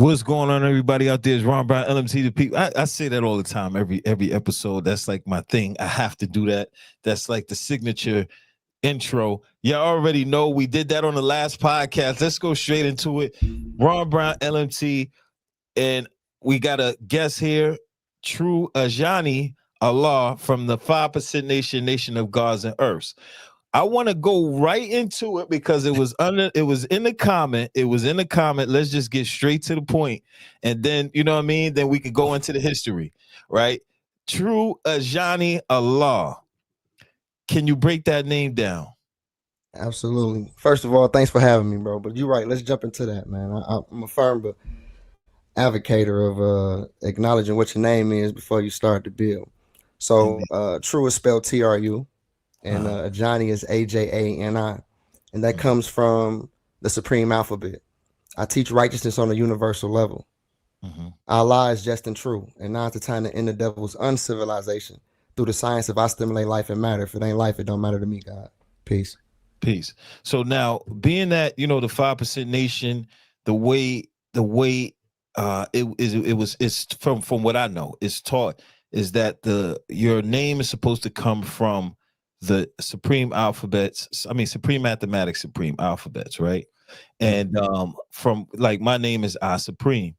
What's going on, everybody out there? It's Ron Brown, LMT, the people. I say that all the time, every episode. That's like my thing. I have to do that. That's like the signature intro. You already know we did that on the last podcast. Let's go straight into it. Ron Brown, LMT, and we got a guest here, True Ajani Allah from the 5% Nation, Nation of Gods and Earths. I want to go right into it because it was in the comment. It was in the comment. Let's just get straight to the point. And then, you know what I mean? Then we could go into the history, right? True Ajani Allah. Can you break that name down? Absolutely. First of all, thanks for having me, bro. But you're right. Let's jump into that, man. I'm a firm advocator of acknowledging what your name is before you start the bill. So True is spelled TRU. And Ajani is AJANI, and that comes from the supreme alphabet. I teach righteousness on a universal level. Allah is just and true, and now it's the time to end the devil's uncivilization through the science of I stimulate life and matter. If it ain't life, it don't matter to me, God. Peace. Peace. So now, being that the 5% Nation, the way it's from what I know, it's taught is that your name is supposed to come from the supreme alphabets, supreme mathematics, supreme alphabets, right? And from like my name is I Supreme.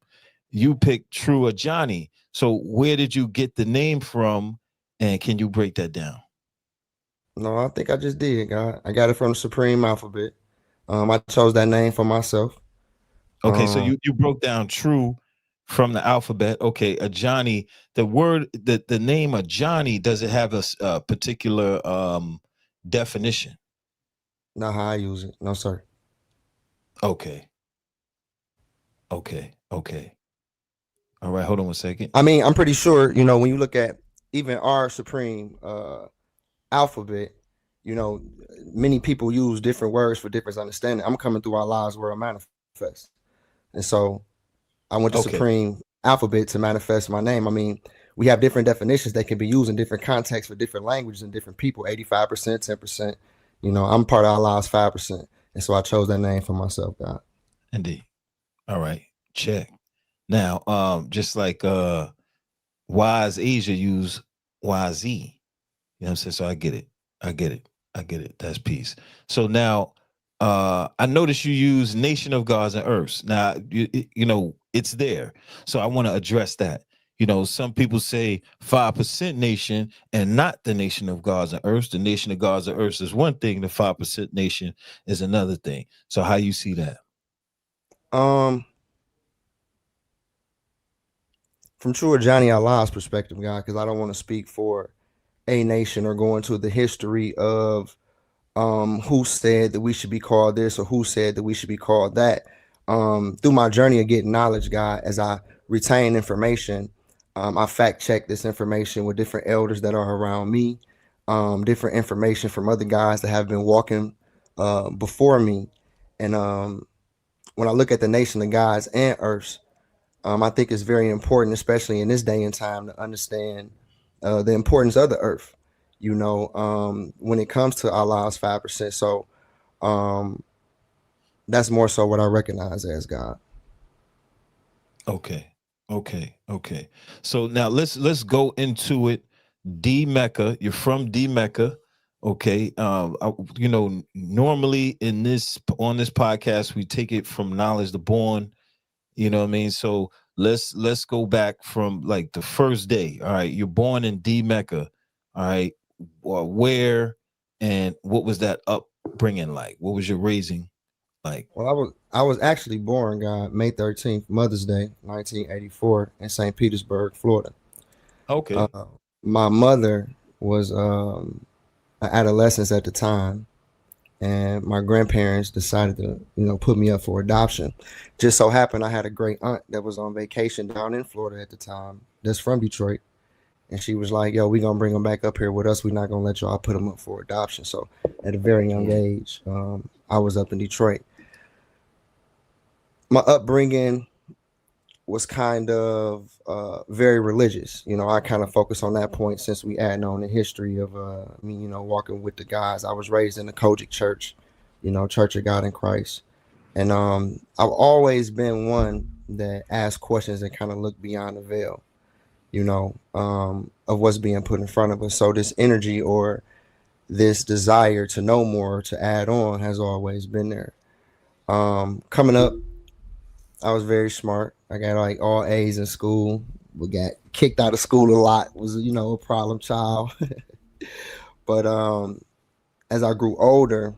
You picked True Ajani. So where did you get the name from? And can you break that down? No, I think I just did, God. I got it from the supreme alphabet. I chose that name for myself. Okay, so you broke down True from the alphabet. Okay, Ajani, the word, the name Ajani, does it have a particular definition? Not how I use it. No, sir. Okay. All right, hold on 1 second. I mean, I'm pretty sure, when you look at even our supreme alphabet, many people use different words for different understanding. I'm coming through Allah's world manifest. And so I went to supreme alphabet to manifest my name. I mean, we have different definitions that can be used in different contexts for different languages and different people. 85%, 10%. I'm part of Allah's 5%, and so I chose that name for myself, God. Indeed. All right, check. Now, just like Wise Asia use YZ. You know what I'm saying? So I get it. That's peace. So now, I noticed you use Nation of Gods and Earths. Now, it's there. So I want to address that. Some people say 5% Nation and not the Nation of Gods and Earths. The Nation of Gods and Earths is one thing. The 5% Nation is another thing. So how you see that? From True Ajani Allah's perspective, God, because I don't want to speak for a nation or go into the history of who said that we should be called this or who said that we should be called that. Through my journey of getting knowledge, God, as I retain information, I fact check this information with different elders that are around me, different information from other guys that have been walking before me. And when I look at the Nation of Gods and Earths, I think it's very important, especially in this day and time, to understand the importance of the earth, when it comes to Allah's 5%. So that's more so what I recognize as God. Okay. So now let's go into it. D Mecca, you're from D Mecca. Okay. Normally on this podcast, we take it from knowledge to born. You know what I mean? So let's go back from like the first day. All right, you're born in D Mecca. All right, where and what was that upbringing like? What was your raising like? Well, I was actually born, God, May 13th, Mother's Day, 1984, in St. Petersburg, Florida. Okay. My mother was an adolescent at the time, and my grandparents decided to, put me up for adoption. Just so happened I had a great aunt that was on vacation down in Florida at the time, that's from Detroit. And she was like, yo, we're going to bring them back up here with us. We're not going to let y'all put them up for adoption. So at a very young age, I was up in Detroit. My upbringing was kind of very religious. I kind of focus on that point since we add on the history of me, walking with the guys. I was raised in the Kojic church, Church of God in Christ. And I've always been one that ask questions and kind of look beyond the veil, of what's being put in front of us. So this energy or this desire to know more, to add on, has always been there. Coming up, I was very smart. I got like all A's in school. We got kicked out of school a lot. Was a problem child. But as I grew older,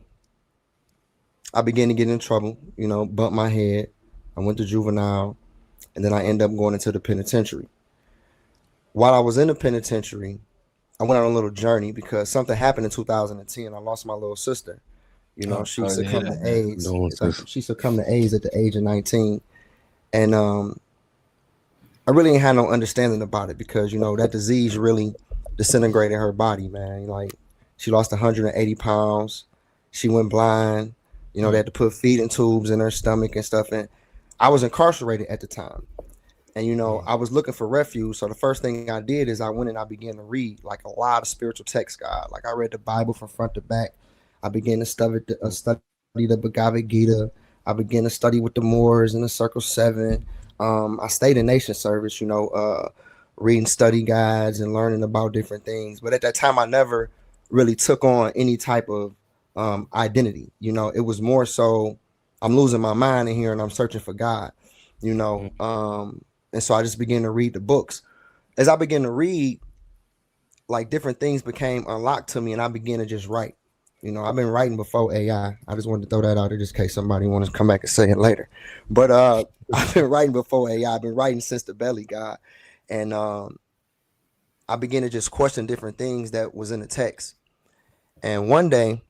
I began to get in trouble. Bumped my head. I went to juvenile, and then I ended up going into the penitentiary. While I was in the penitentiary, I went on a little journey because something happened in 2010. I lost my little sister. She succumbed to AIDS. She succumbed to AIDS at the age of 19. And I really ain't had no understanding about it because, that disease really disintegrated her body, man. Like, she lost 180 pounds. She went blind. They had to put feeding tubes in her stomach and stuff. And I was incarcerated at the time. And, I was looking for refuge. So the first thing I did is I went and I began to read like a lot of spiritual texts, God. Like, I read the Bible from front to back. I began to study the Bhagavad Gita. I began to study with the Moors in the Circle 7. I stayed in nation service, reading study guides and learning about different things. But at that time, I never really took on any type of identity. It was more so I'm losing my mind in here and I'm searching for God, and so I just began to read the books. As I began to read, like, different things became unlocked to me and I began to just write. I've been writing before AI. I just wanted to throw that out there just in case somebody wants to come back and say it later. But I've been writing before AI. I've been writing since the belly, God. And I began to just question different things that was in the text. And one day,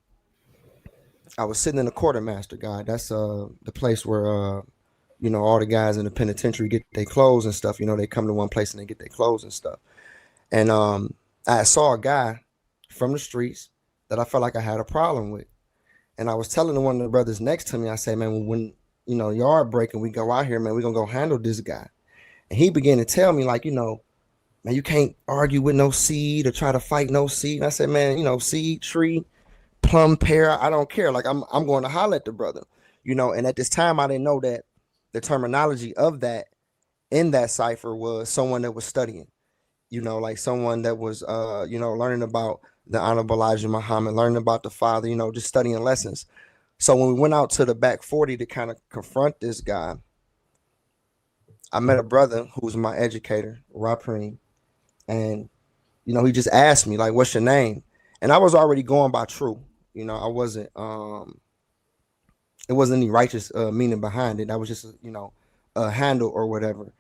I was sitting in the quartermaster, God. That's the place where, all the guys in the penitentiary get their clothes and stuff. They come to one place and they get their clothes and stuff. And I saw a guy from the streets that I felt like I had a problem with. And I was telling one of the brothers next to me, I said, man, when, yard breaking, we go out here, man, we're going to go handle this guy. And he began to tell me, like, man, you can't argue with no seed or try to fight no seed. And I said, man, seed, tree, plum, pear, I don't care. Like, I'm going to holler at the brother, and at this time, I didn't know that the terminology of that in that cipher was someone that was studying, like someone that was, learning about the Honorable Elijah Muhammad, learning about the Father, just studying lessons. So when we went out to the back 40 to kind of confront this guy, I met a brother who was my educator, Raprim, and, he just asked me, like, what's your name? And I was already going by true. I wasn't, it wasn't any righteous meaning behind it. That was just, a handle or whatever.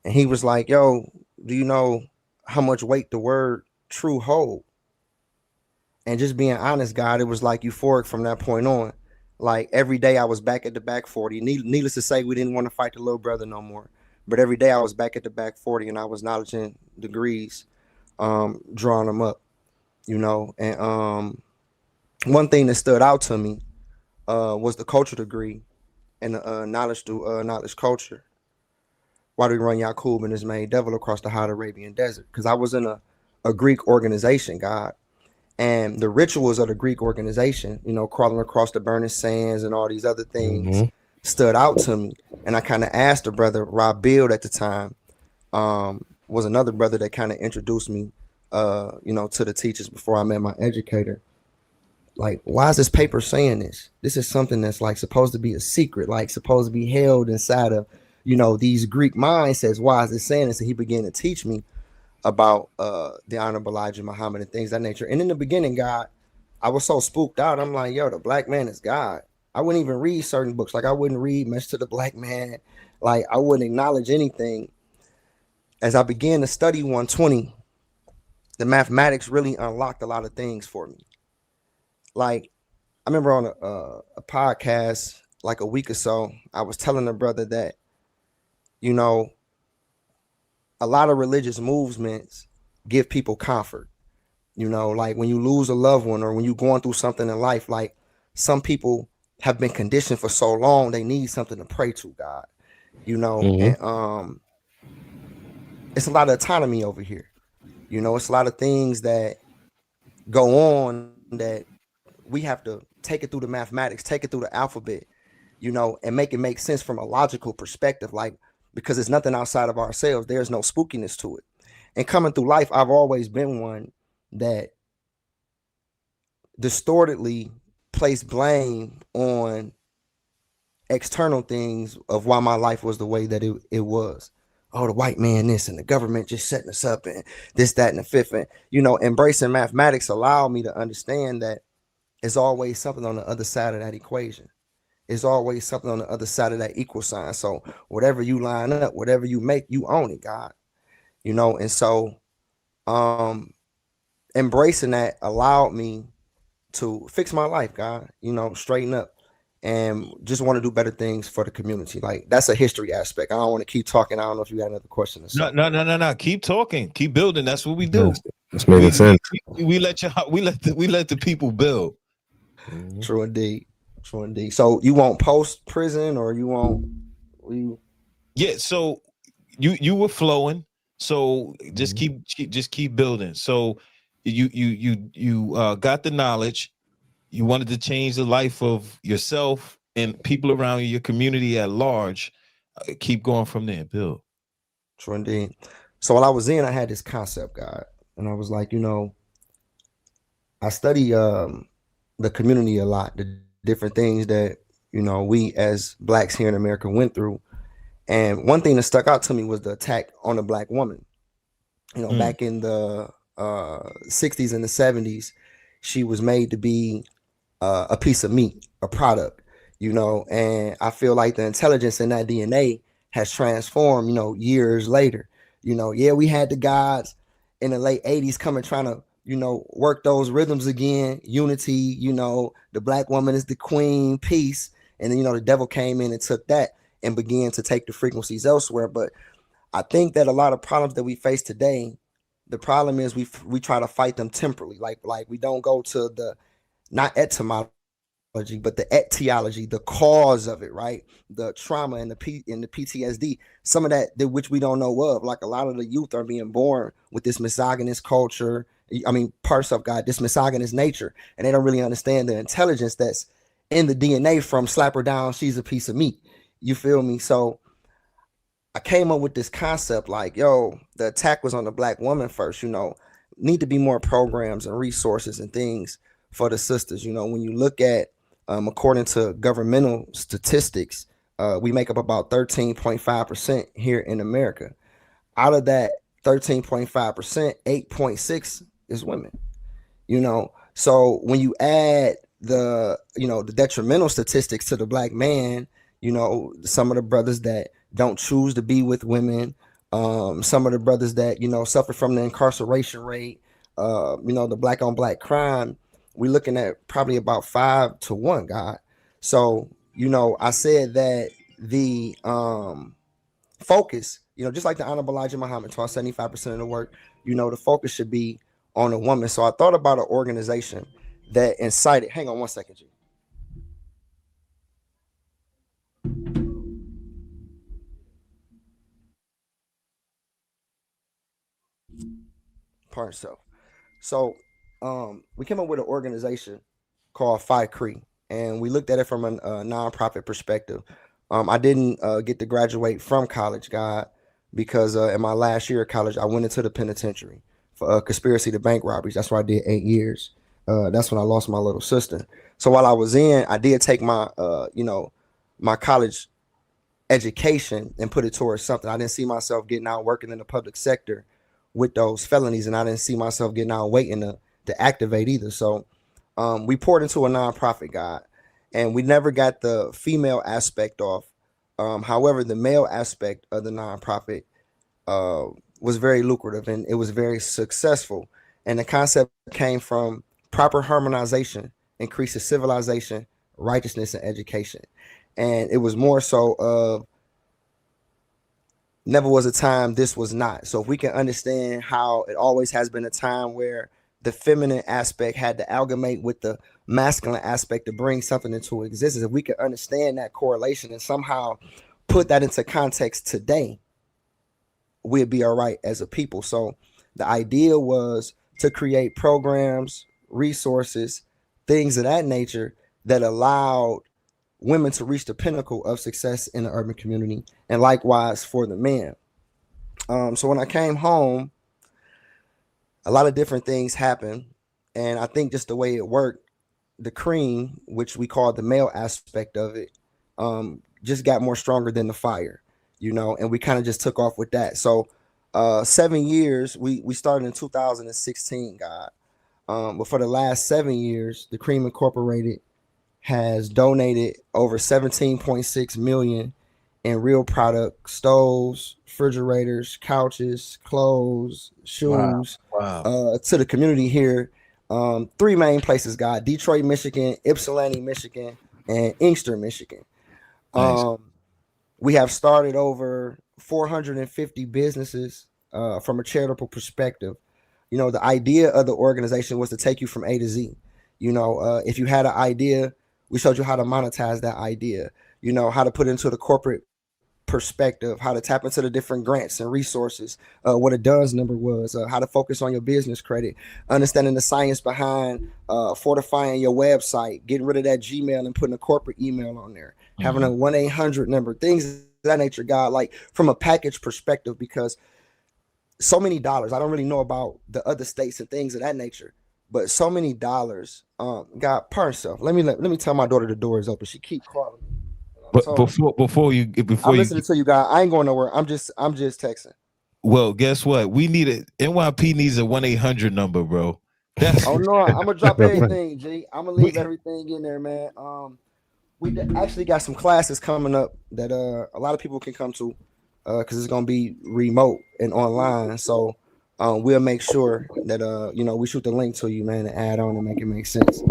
And he was like, yo, do you know how much weight the word true hold? And just being honest, God, it was like euphoric from that point on. Like, every day I was back at the back 40. Needless to say, we didn't want to fight the little brother no more. But every day I was back at the back 40 and I was acknowledging degrees, drawing them up, And one thing that stood out to me was the culture degree and the knowledge through knowledge culture. Why do we run Yaqub and his main devil across the hot Arabian desert? Because I was in a Greek organization, God. And the rituals of the Greek organization, crawling across the burning sands and all these other things stood out to me. And I kind of asked the brother, Rob Beard at the time, was another brother that kind of introduced me, to the teachers before I met my educator. Like, why is this paper saying this? This is something that's like supposed to be a secret, like supposed to be held inside of, these Greek mindsets. Why is it saying this? And he began to teach me about the Honorable Elijah Muhammad and things of that nature. And in the beginning, God, I was so spooked out. I'm like, yo, the black man is God. I wouldn't even read certain books. Like, I wouldn't read Message to the Black Man. Like, I wouldn't acknowledge anything. As I began to study 120, the mathematics really unlocked a lot of things for me. Like, I remember on a podcast like a week or so, I was telling a brother that, a lot of religious movements give people comfort. Like when you lose a loved one or when you're going through something in life, like some people have been conditioned for so long, they need something to pray to, God, and it's a lot of autonomy over here. It's a lot of things that go on that we have to take it through the mathematics, take it through the alphabet, and make it make sense from a logical perspective. Like, because it's nothing outside of ourselves. There's no spookiness to it. And coming through life, I've always been one that distortedly placed blame on external things of why my life was the way that it was. Oh, the white man this, and the government just setting us up, and this, that, and the fifth. And, embracing mathematics allowed me to understand that there's always something on the other side of that equation. There's always something on the other side of that equal sign. So whatever you line up, whatever you make, you own it, God. And so embracing that allowed me to fix my life, God, straighten up, and just want to do better things for the community. Like, that's a history aspect. I don't want to keep talking. I don't know if you got another question or something. No. Keep talking. Keep building. That's what we do. That's making sense. We let the people build. True indeed. So you want post prison, or you want Yeah. So you were flowing. So just keep building. So you got the knowledge. You wanted to change the life of yourself and people around you, your community at large. Keep going from there, Bill. True indeed. So while I was in, I had this concept, God, and I was like, I study the community a lot, the different things that we as Blacks here in America went through. And one thing that stuck out to me was the attack on a Black woman. Back in the 60s and the 70s, she was made to be a piece of meat, a product, and I feel like the intelligence in that DNA has transformed, years later. We had the gods in the late 80s coming, trying to, work those rhythms again, unity, the Black woman is the queen, peace. And then, the devil came in and took that and began to take the frequencies elsewhere. But I think that a lot of problems that we face today, the problem is we try to fight them temporally. Like we don't go to the, not etymology, but the etiology, the cause of it, right? The trauma and the PTSD, some of that which we don't know of. Like, a lot of the youth are being born with this misogynist culture. Parts of God, this misogynist nature, and they don't really understand the intelligence that's in the DNA from slap her down, she's a piece of meat. You feel me? So I came up with this concept like, the attack was on the Black woman first, need to be more programs and resources and things for the sisters. When you look at, according to governmental statistics, we make up about 13.5% here in America. Out of that 13.5%, 8.6 is women. So when you add the detrimental statistics to the Black man, some of the brothers that don't choose to be with women, some of the brothers that suffer from the incarceration rate, the Black on Black crime, we're looking at probably about 5 to 1, God. So I said that the focus, just like the Honorable Elijah Muhammad taught 75% of the work, the focus should be on a woman. So I thought about an organization that incited. Hang on one second, G. Part self. So we came up with an organization called Phi Cree, and we looked at it from a nonprofit perspective. I didn't get to graduate from college, God, because in my last year of college, I went into the penitentiary for conspiracy to bank robberies. That's where I did 8 years. That's when I lost my little sister. So while I was in, I did take my, my college education and put it towards something. I didn't see myself getting out working in the public sector with those felonies, and I didn't see myself getting out waiting to activate either. So we poured into a nonprofit, God, and we never got the female aspect off. However, the male aspect of the nonprofit was very lucrative, and it was very successful. And the concept came from proper harmonization, increases civilization, righteousness, and education. And it was more so of never was a time this was not. So if we can understand how it always has been a time where the feminine aspect had to amalgamate with the masculine aspect to bring something into existence, if we can understand that correlation and somehow put that into context today, we'd be all right as a people. So the idea was to create programs, resources, things of that nature that allowed women to reach the pinnacle of success in the urban community, and likewise for the men. So when I came home, a lot of different things happened, and I think just the way it worked, the cream, which we call the male aspect of it, just got more stronger than the fire, and we kind of just took off with that. So 7 years, we started in 2016, God. But for the last 7 years, the Cream Incorporated has donated over 17.6 million in real product: stoves, refrigerators, couches, clothes, shoes, Wow. to the community here. 3 main places, God: Detroit, Michigan; Ypsilanti, Michigan; and Inkster, Michigan. Nice. We have started over 450 businesses from a charitable perspective. The idea of the organization was to take you from A to Z. If you had an idea, we showed you how to monetize that idea, how to put it into the corporate perspective, how to tap into the different grants and resources, what a DUNS number was, how to focus on your business credit, understanding the science behind fortifying your website, getting rid of that Gmail and putting a corporate email on there, having a 1-800 number, things of that nature, God, like from a package perspective, because so many dollars. I don't really know about the other states and things of that nature, but so many dollars. God, par yourself. Let me tell my daughter the door is open. She keep calling me. But before you I'm listening to you, guys. I ain't going nowhere. I'm just texting. well, guess what? We need a NYP needs a 1-800 number, bro. That's Oh no, I'm gonna drop everything, G. I'm gonna leave everything in there, man. We actually got some classes coming up that a lot of people can come to, because it's gonna be remote and online. So we'll make sure that we shoot the link to you, man, and add on and make it make sense.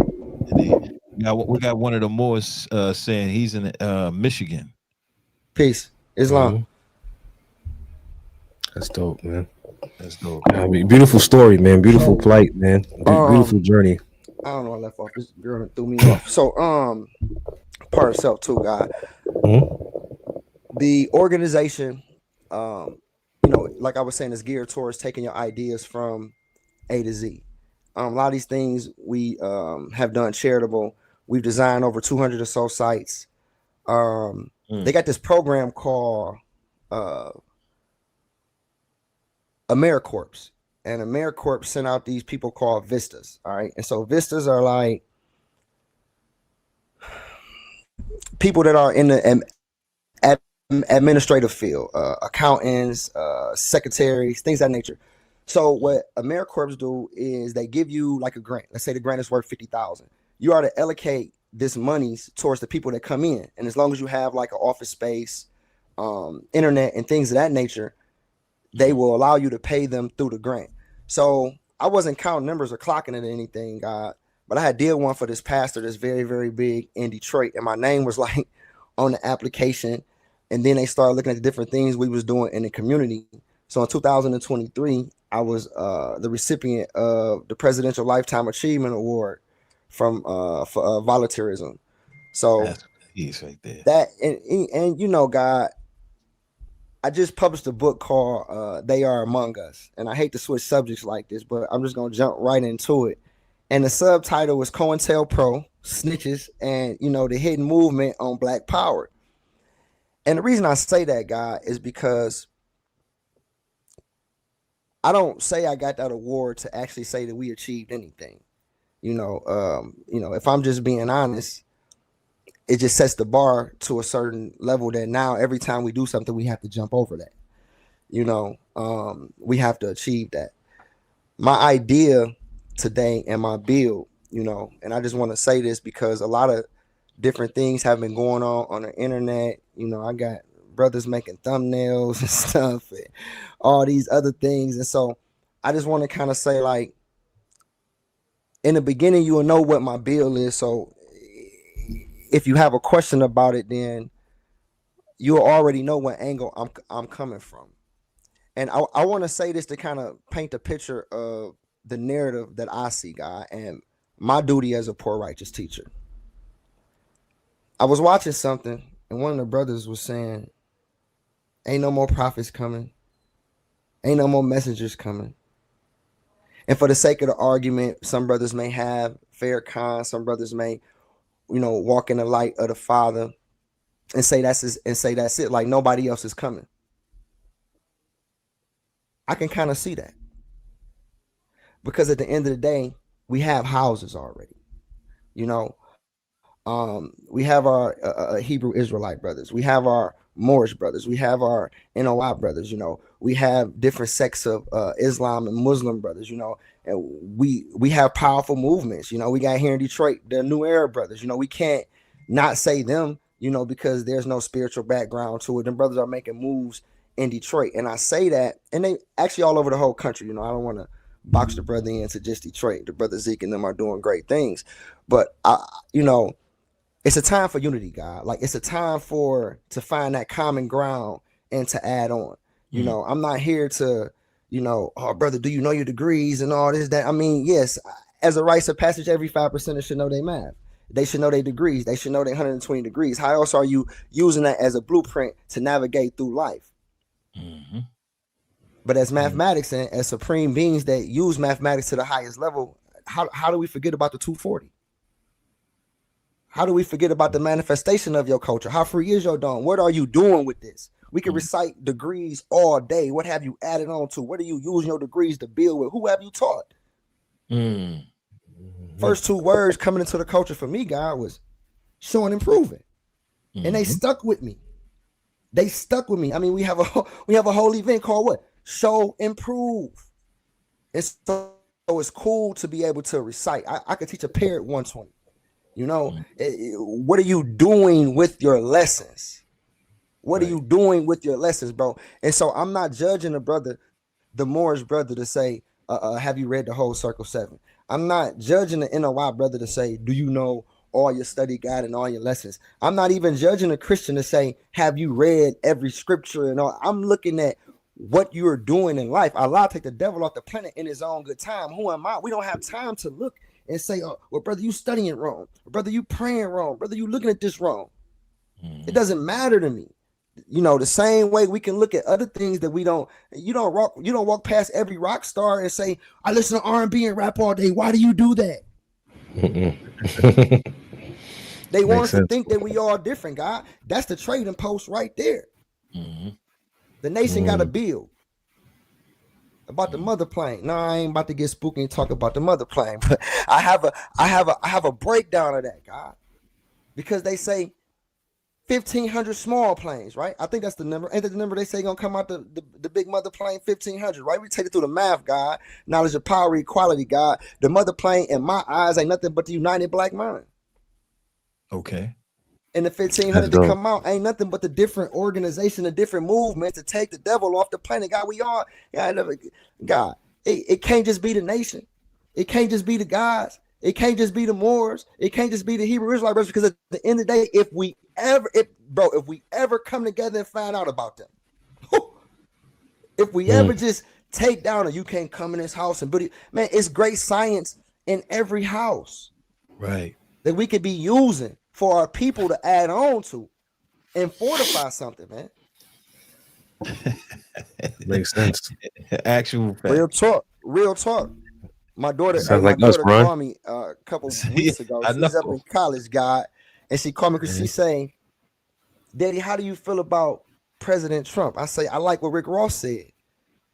Now we got one of the Moors saying he's in Michigan. Peace, Islam. That's dope, man. That's dope. I mean, beautiful story, man. Beautiful plight, man. Beautiful journey. I don't know. I left off. This girl threw me off. So part herself too, God. The organization, like I was saying, is geared towards taking your ideas from A to Z. A lot of these things we have done charitable. We've designed over 200 or so sites. They got this program called AmeriCorps, and AmeriCorps sent out these people called Vistas. All right, and so Vistas are like people that are in the administrative field, accountants, secretaries, things of that nature. So what AmeriCorps do is they give you like a grant. Let's say the grant is worth $50,000. You are to allocate this monies towards the people that come in, and as long as you have like an office space, internet, and things of that nature, they will allow you to pay them through the grant. So I wasn't counting numbers or clocking it or anything, God, but I did one for this pastor that's very, very big in Detroit, and my name was like on the application. And then they started looking at the different things we was doing in the community. So in 2023, I was the recipient of the Presidential Lifetime Achievement Award from for volunteerism. So that's right there. That and God, I just published a book called They Are Among Us. And I hate to switch subjects like this, but I'm just gonna jump right into it. And the subtitle was COINTELPRO, Snitches, and the hidden movement on Black Power. And the reason I say that, God, is because I don't say I got that award to actually say that we achieved anything. If I'm just being honest, it just sets the bar to a certain level that now every time we do something, we have to jump over that. We have to achieve that. My idea today and my build, and I just want to say this because a lot of different things have been going on the internet. I got brothers making thumbnails and stuff and all these other things. And so I just want to kind of say, like, in the beginning, you will know what my bill is. So if you have a question about it, then you'll already know what angle I'm coming from. And I want to say this to kind of paint a picture of the narrative that I see, God, and my duty as a poor righteous teacher. I was watching something, and one of the brothers was saying, ain't no more prophets coming. Ain't no more messengers coming. And for the sake of the argument, some brothers may have fair con, some brothers may, walk in the light of the Father and say that's it, like nobody else is coming. I can kind of see that, because at the end of the day, we have houses already. We have our Hebrew Israelite brothers. We have our Moorish brothers. We have our NOI brothers. We have different sects of Islam and Muslim brothers. And we have powerful movements. We got here in Detroit the New Era brothers. We can't not say them. Because there's no spiritual background to it. Them brothers are making moves in Detroit, and I say that, and they actually all over the whole country. I don't want to box the brother into just Detroit. The brother Zeke and them are doing great things, but it's a time for unity, God. Like, it's a time to find that common ground and to add on. I'm not here to, oh, brother, do you know your degrees and all this, that? I mean, yes, as a rites of passage, every 5% should know their math. They should know their degrees. They should know their 120 degrees. How else are you using that as a blueprint to navigate through life? Mm-hmm. But as mathematics and as supreme beings that use mathematics to the highest level, how do we forget about the 240? How do we forget about the manifestation of your culture? How free is your dome? What are you doing with this? We can recite degrees all day. What have you added on to? What are you using your degrees to build with? Who have you taught? First two words coming into the culture for me, God, was showing and proving. And they stuck with me. I mean, we have a whole event called what? Show and prove. It's cool to be able to recite. I could teach a pair at 120. What are you doing with your lessons? What are you doing with your lessons, bro? And so I'm not judging the Moorish brother to say, have you read the whole Circle 7? I'm not judging the NOI brother to say, do you know all your study guide and all your lessons? I'm not even judging a Christian to say, have you read every scripture and all? I'm looking at what you're doing in life. Allah take the devil off the planet in his own good time. Who am I? We don't have time to look and say, oh, well, brother, you studying wrong. Brother, you praying wrong. Brother, you looking at this wrong. It doesn't matter to me. The same way we can look at other things that you don't walk past every rock star and say, I listen to R&B and rap all day. Why do you do that? They want us to think that we all different, God. That's the trading post right there. The nation got a bill about the mother plane. No, I ain't about to get spooky and talk about the mother plane, but I have a breakdown of that, God, because they say 1,500 small planes, right? I think that's the number. Ain't that the number they say gonna come out the big mother plane? 1,500, right? We take it through the math, God. Knowledge of power, equality, God. The mother plane, in my eyes, ain't nothing but the united black mind. Okay. And the 1,500 to come out ain't nothing but the different organization, the different movements to take the devil off the planet. God, God, it can't just be the nation. It can't just be the guys. It can't just be the Moors. It can't just be the Hebrew Israelite brothers, because at the end of the day, if we ever come together and find out about them, if we ever just take down, or you can't come in this house and build it, man, it's great science in every house, right, that we could be using for our people to add on to and fortify something, man. Makes sense. Actual fact. Real talk. My daughter, called me a couple weeks ago. She's up in college, God, and she called me because she's saying, Daddy, how do you feel about President Trump? I say, I like what Rick Ross said.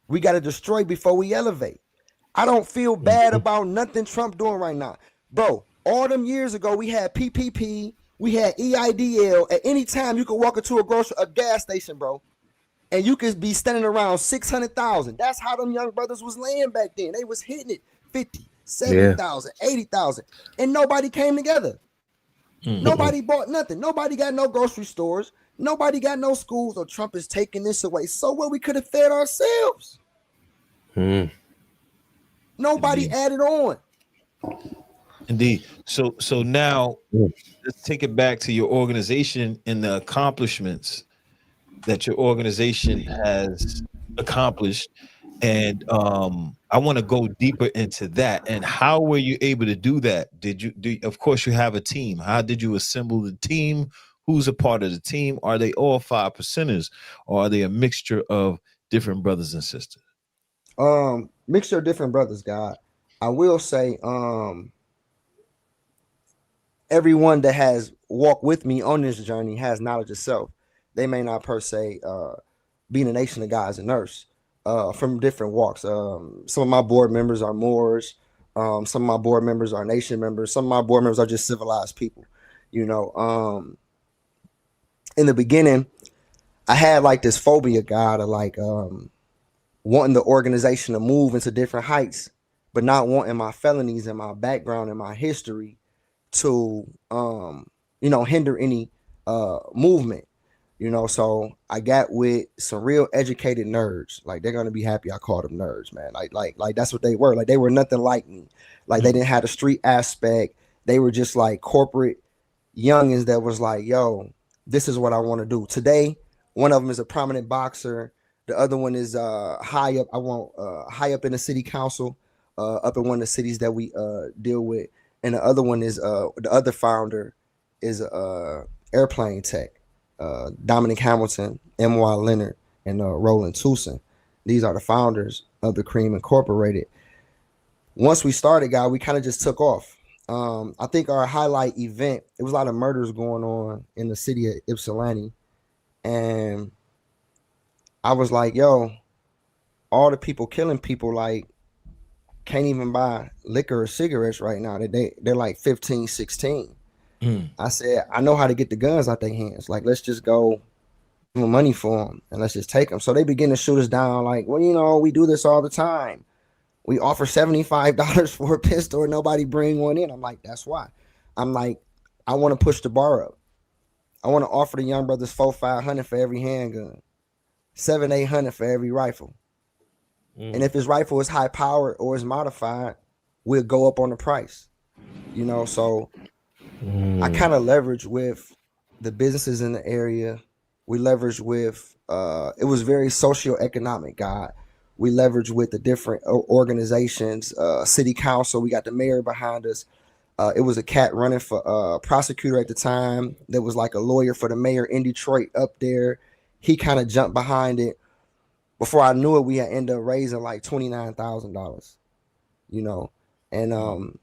We got to destroy before we elevate. I don't feel bad about nothing Trump doing right now. Bro, all them years ago, we had PPP, we had EIDL. At any time, you could walk into a gas station, bro, and you could be standing around 600,000. That's how them young brothers was laying back then. They was hitting it 50, 70,000, 80,000, and nobody came together. Nobody bought nothing. Nobody got no grocery stores. Nobody got no schools. Or Trump is taking this away. So what? We could have fed ourselves. Nobody added on. Indeed. So now let's take it back to your organization and the accomplishments that your organization has accomplished. And I want to go deeper into that. And how were you able to do that? Of course, you have a team. How did you assemble the team? Who's a part of the team? Are they all 5%ers, or are they a mixture of different brothers and sisters? Mixture of different brothers, God. I will say, everyone that has walked with me on this journey has knowledge of self. They may not per se be in the Nation of God as a nurse, from different walks. Some of my board members are Moors. Some of my board members are Nation members. Some of my board members are just civilized people. You know, in the beginning, I had like this phobia, God, of like wanting the organization to move into different heights, but not wanting my felonies and my background and my history to hinder any movement. So I got with some real educated nerds. Like, they're gonna be happy I called them nerds, man. Like that's what they were. Like, they were nothing like me. Like, they didn't have the street aspect. They were just like corporate youngins that was like, yo, this is what I want to do. Today, one of them is a prominent boxer. The other one is high up. High up in the city council, up in one of the cities that we deal with. And the other one is the other founder is airplane tech. Dominic Hamilton, M.Y. Leonard, and Roland Tucson. These are the founders of the Cream Incorporated. Once we started, guy, we kind of just took off. I think our highlight event, it was a lot of murders going on in the city of Ypsilanti. And I was like, yo, all the people killing people, like, can't even buy liquor or cigarettes right now. They're like 15, 16. I said, I know how to get the guns out their hands. Like, let's just go give them money for them and let's just take them. So they begin to shoot us down like, well, we do this all the time. We offer $75 for a pistol and nobody bring one in. I'm like, that's why. I'm like, I want to push the bar up. I want to offer the young brothers $400-500 for every handgun, $700-800 for every rifle. And if his rifle is high powered or is modified, we'll go up on the price. So I kind of leverage with the businesses in the area. We leverage with it was very socioeconomic, God. We leverage with the different organizations, city council. We got the mayor behind us. It was a cat running for prosecutor at the time. There was like a lawyer for the mayor in Detroit up there. He kind of jumped behind it. Before I knew it, we had ended up raising like $29,000, and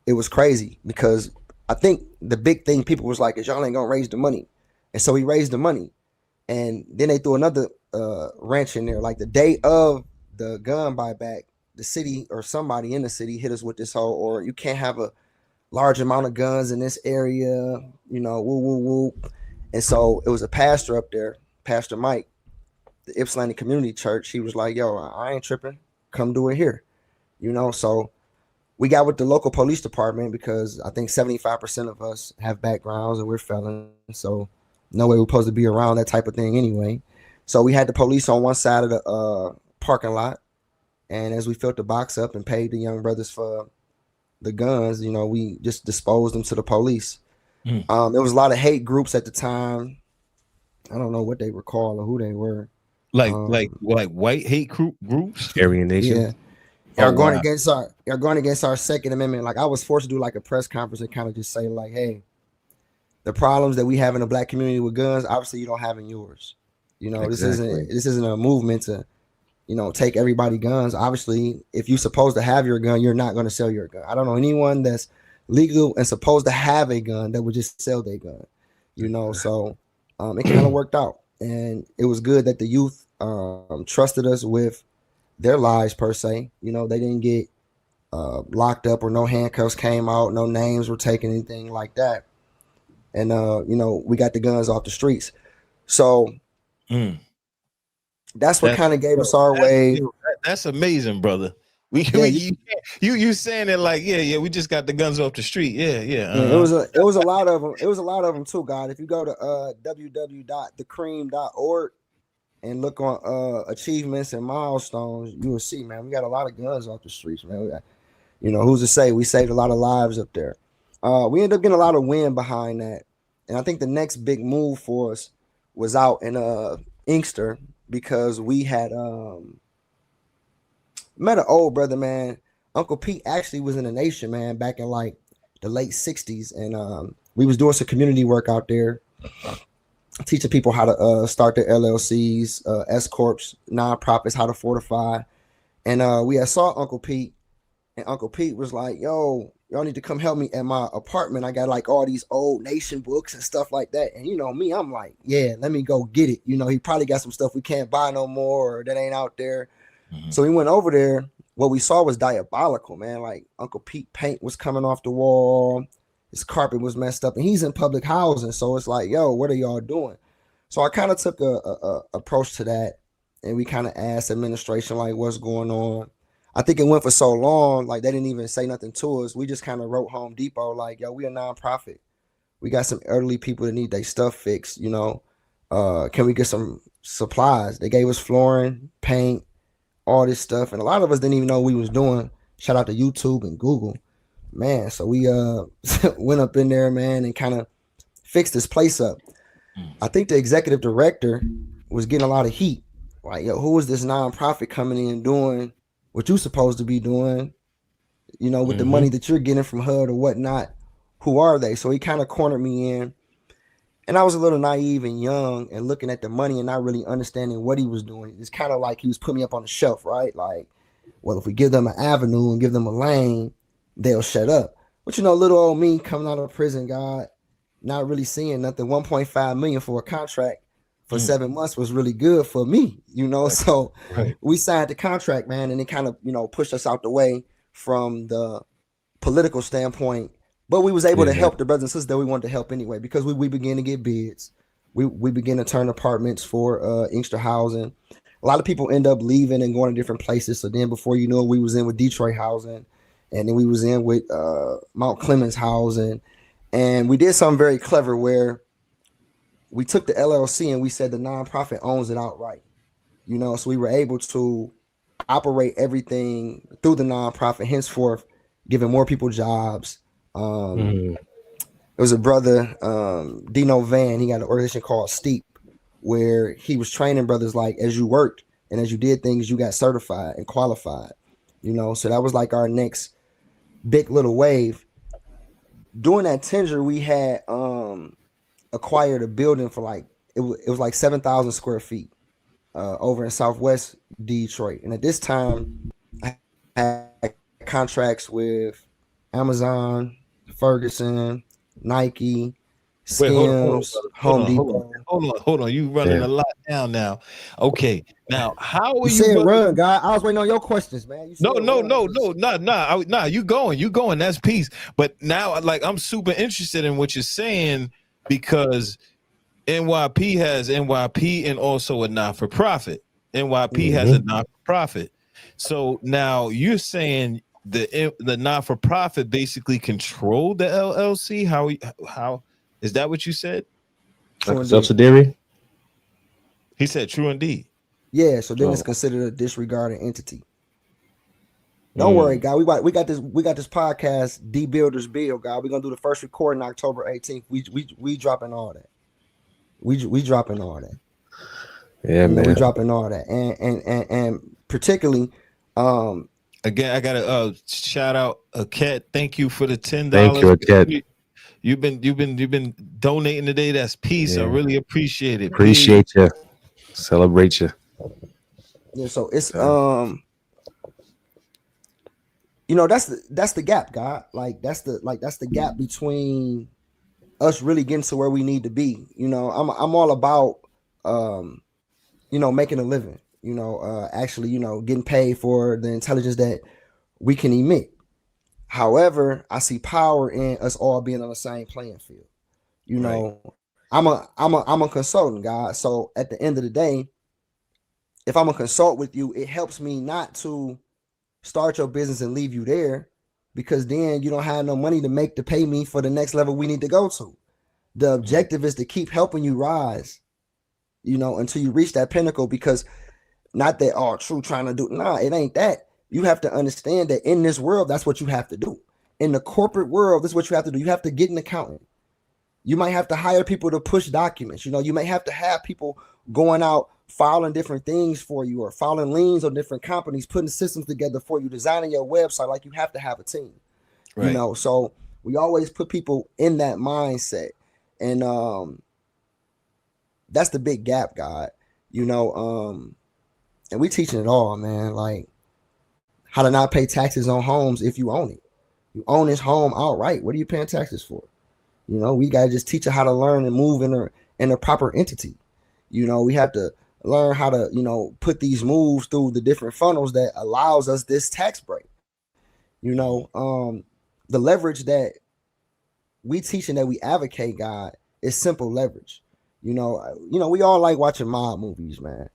it was crazy because I think the big thing people was like, is y'all ain't gonna raise the money. And so we raised the money. And then they threw another wrench in there. Like, the day of the gun buyback, the city or somebody in the city hit us with this whole, or you can't have a large amount of guns in this area, woo. And so it was a pastor up there, Pastor Mike, the Ypsilanti Community Church. He was like, yo, I ain't tripping. Come do it here. So we got with the local police department because I think 75% of us have backgrounds and we're felons. So no way we're supposed to be around that type of thing anyway. So we had the police on one side of the parking lot. And as we filled the box up and paid the young brothers for the guns, we just disposed them to the police. There was a lot of hate groups at the time. I don't know what they were called or who they were. Like white hate groups? Aryan Nation. Yeah. Y'all going against our Second Amendment. Like, I was forced to do like a press conference and kind of just say like, hey, the problems that we have in the black community with guns, obviously you don't have in yours. Exactly. This isn't a movement to, take everybody guns. Obviously, if you're supposed to have your gun, you're not going to sell your gun. I don't know anyone that's legal and supposed to have a gun that would just sell their gun. So it kind of worked out. And it was good that the youth trusted us with their lives per se. They didn't get locked up or no handcuffs came out, no names were taken, anything like that. And we got the guns off the streets. So that's what kind of gave us our way. That's amazing, brother. You saying it like, we just got the guns off the street. It was a lot of them. It was a lot of them too, God. If you go to www.thecream.org and look on achievements and milestones, you will see, man, we got a lot of guns off the streets, man. Who's to say we saved a lot of lives up there. We ended up getting a lot of wind behind that. And I think the next big move for us was out in Inkster, because we had met an old brother, man. Uncle Pete actually was in the Nation, man, back in like the late 60s. And we was doing some community work out there, teaching people how to start their LLCs, S Corps, nonprofits, how to fortify. And we had saw Uncle Pete, and Uncle Pete was like, yo, y'all need to come help me at my apartment. I got like all these old nation books and stuff like that. And you know me, I'm like, yeah, let me go get it. You know, he probably got some stuff we can't buy no more or that ain't out there. So we went over there. What we saw was diabolical, man. Like Uncle Pete paint was coming off the wall. His carpet was messed up, and he's in public housing. So it's like, yo, what are y'all doing? So I kind of took a approach to that, and we kind of asked administration, like, what's going on? I think it went for so long, like they didn't even say nothing to us. We just kind of wrote Home Depot, like, yo, we a nonprofit. We got some elderly people that need their stuff fixed, you know. Can we get some supplies? They gave us flooring, paint, all this stuff, and a lot of us didn't even know what we was doing. Shout out to YouTube and Google. Man, so we went up in there, man, and kind of fixed this place up. I think the executive director was getting a lot of heat. Like, yo, who is this nonprofit coming in doing what you're supposed to be doing, you know, with the money that you're getting from HUD or whatnot? Who are they? So he kind of cornered me in. And I was a little naive and young and looking at the money and not really understanding what he was doing. It's kind of like he was putting me up on the shelf, right? Like, well, if we give them an avenue and give them a lane, they'll shut up. But, you know, little old me coming out of prison, God, not really seeing nothing. 1.5 million for a contract for 7 months was really good for me, you know? Right. So Right. we signed the contract, man, and it kind of, you know, pushed us out the way from the political standpoint. But we was able to help the brothers and sisters that we wanted to help anyway, because we began to get bids. We began to turn apartments for extra housing. A lot of people end up leaving and going to different places. So then before you know it, we was in with Detroit housing, and then we was in with Mount Clemens housing. And we did something very clever where we took the LLC and we said the nonprofit owns it outright. You know, so we were able to operate everything through the nonprofit, henceforth giving more people jobs. There was a brother, Dino Van. He got an organization called Steep, where he was training brothers, like, as you worked and as you did things, you got certified and qualified, you know. So that was like our next big little wave. During that tenure, we had acquired a building for like it was like 7,000 square feet over in Southwest Detroit. And at this time, I had contracts with Amazon, Ferguson, Nike, Skims, Home Depot. Hold on. You running a lot down now. Okay. Now, how are You said run, guy? I was waiting on your questions, man. No. You going. That's peace. But now, like, I'm super interested in what you're saying, because NYP has NYP and also a not-for-profit. NYP has a not-for-profit. So now you're saying the not-for-profit basically controlled the LLC? How is that what you said? Like a subsidiary? He said true indeed. Yeah, so then it's considered a disregarded entity. Don't worry, guy. We got this podcast, D Builders Bill, guy. We're gonna do the first recording October 18th. We dropping all that. We dropping all that. Yeah, man. We dropping all that. And particularly again, I gotta shout out Cat. Thank you for the $10. Thank you, Cat. You've been donating today. That's peace. Yeah. I really appreciate it. Appreciate you. Celebrate you. Yeah, so it's you know, that's the gap, God. Like that's the gap between us really getting to where we need to be. You know, I'm all about you know, making a living, you know, actually, you know, getting paid for the intelligence that we can emit. However, I see power in us all being on the same playing field. You know, I'm a consultant, guy. So at the end of the day, if I'm a consult with you, it helps me not to start your business and leave you there, because then you don't have no money to pay me for the next level we need to go to. The objective is to keep helping you rise, you know, until you reach that pinnacle, because not that all true trying to do. Nah, it ain't that. You have to understand that in this world, that's what you have to do. In the corporate world, this is what you have to do. You have to get an accountant. You might have to hire people to push documents. You know, you may have to have people going out filing different things for you, or filing liens on different companies, putting systems together for you, designing your website. Like, you have to have a team, you know. So we always put people in that mindset, and that's the big gap, God. You know, and we teaching it all, man. Like, how to not pay taxes on homes if you own it. You own his home outright. What are you paying taxes for? We gotta just teach her how to learn and move in a proper entity. We have to learn how to, put these moves through the different funnels that allows us this tax break. The leverage that we teach and that we advocate, God, is simple leverage. We all like watching mob movies, man.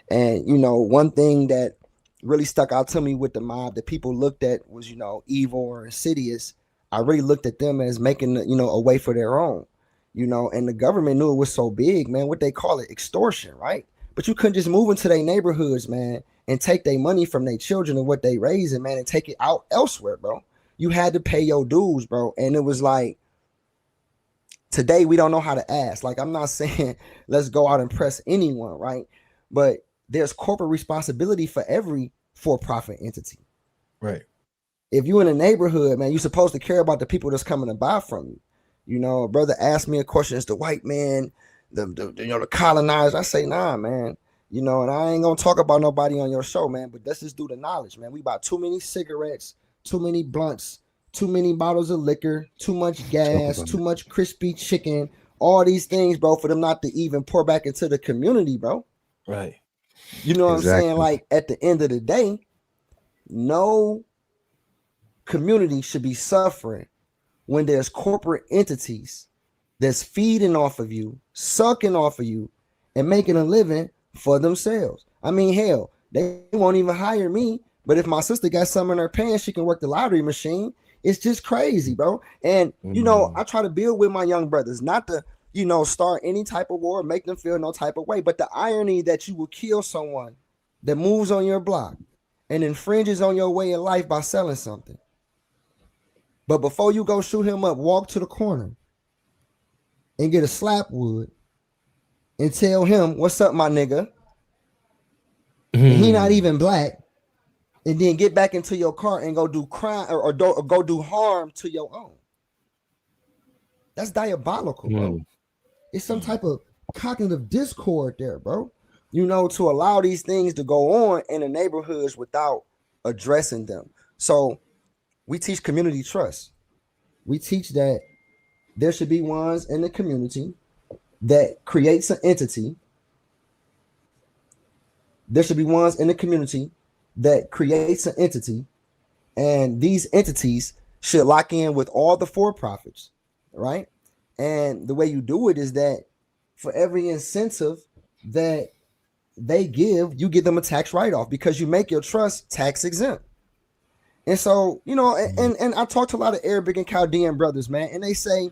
And one thing that really stuck out to me with the mob that people looked at was, evil or insidious. I really looked at them as making, a way for their own, and the government knew it was so big, man. What they call it, extortion, right? But you couldn't just move into their neighborhoods, man, and take their money from their children and what they raising, man, and take it out elsewhere, bro. You had to pay your dues, bro. And it was like, today we don't know how to ask. Like, I'm not saying let's go out and press anyone, right? But there's corporate responsibility for every for-profit entity. Right. If you in a neighborhood, man, you're supposed to care about the people that's coming to buy from you. A brother asked me a question, is the white man, the colonizer? I say, nah, man. And I ain't gonna talk about nobody on your show, man, but let's just do the knowledge, man. We bought too many cigarettes, too many blunts, too many bottles of liquor, too much gas, too much crispy chicken, all these things, bro, for them not to even pour back into the community, bro. Right. You know what I'm saying? Like, at the end of the day, no community should be suffering when there's corporate entities that's feeding off of you, sucking off of you, and making a living for themselves. I mean, hell, they won't even hire me, but if my sister got something in her pants, she can work the lottery machine. It's just crazy, bro. And I try to build with my young brothers, not to start any type of war, make them feel no type of way. But the irony that you will kill someone that moves on your block and infringes on your way of life by selling something. But before you go shoot him up, walk to the corner and get a slap wood and tell him, what's up, my nigga? And he not even black. And then get back into your car and go do crime or go do harm to your own. That's diabolical, bro. It's some type of cognitive discord there, bro. To allow these things to go on in the neighborhoods without addressing them. So we teach community trust. We teach that there should be ones in the community that creates an entity. There should be ones in the community that creates an entity, and these entities should lock in with all the for-profits, right? And the way you do it is that for every incentive that they give, you give them a tax write-off because you make your trust tax exempt. And so, and I talk to a lot of Arabic and Chaldean brothers, man, and they say,